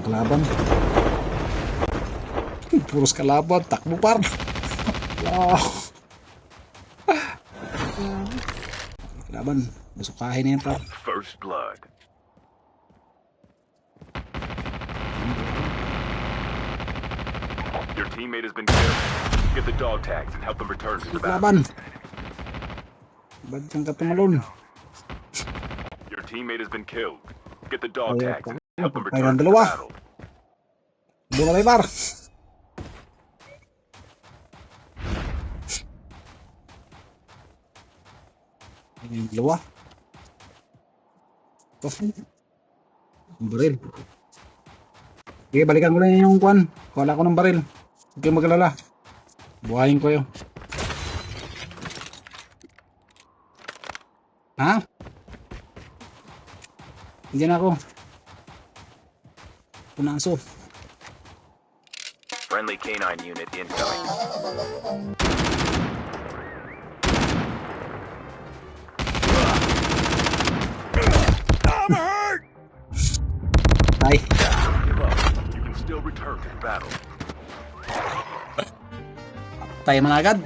kalaban. Puros kalaban. Takbo par. Wow. Kalaban. Masukahin na yan par. First blood. Your teammate has been killed. Get the dog tags and help them return to the battle. Kalaban. Ba't kang katumalon? Your teammate has been killed. Get the dog Ayaw tags pa. and help them Patay return ng to the dalawa. battle. Doon na tayo par. Ayan yung dalawa. Ito. Yung baril. Sige, balikan ko lang yung kwan. Wala ko ng baril. Huwag kayong magalala. Buhayin ko yun. Ha? Hindi na ako. Punaso. Friendly canine unit incoming. Tay. Give up. You can still return to the battle. Tay man agad.